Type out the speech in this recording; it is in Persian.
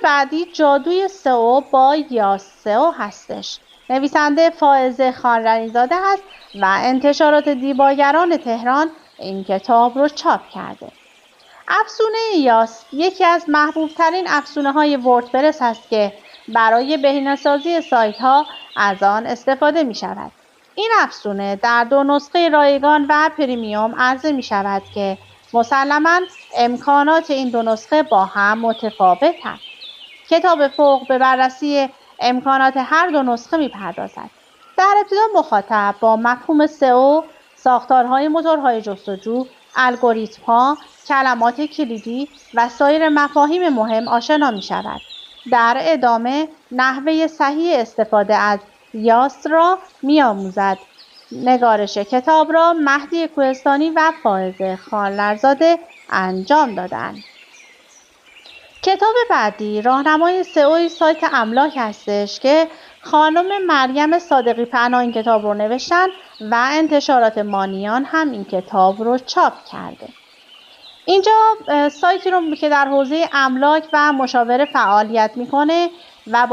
بعدی جادوی سئو با یاسئو هستش. نویسنده فائزه خانرنیزاده هست و انتشارات دیباگران تهران این کتاب رو چاپ کرده. افسونه یاس یکی از محبوب ترین افسونه های وردپرس هست که برای بهینه‌سازی سایت ها از آن استفاده می شود. این افسونه در 2 نسخه رایگان و پریمیوم عرضه می شود که مسلماً امکانات این 2 نسخه با هم متفاوت است. کتاب فوق به بررسی امکانات هر 2 نسخه می پردازد. در ابتدا مخاطب با مفهوم سئو، ساختارهای موتورهای جستجو، الگوریتم‌ها، کلمات کلیدی و سایر مفاهیم مهم آشنا می شود. در ادامه نحوه صحیح استفاده از یاس را می آموزد. نگارش کتاب را مهدی کوهستانی و فائزه خانلرزاده انجام دادند. کتاب بعدی راهنمای سئو سایت املاک هستش که خانم مریم صادقی پهنا این کتاب رو نوشتن و انتشارات مانیان هم این کتاب رو چاپ کرده. اینجا سایتی رو که در حوزه املاک و مشاوره فعالیت میکنه و با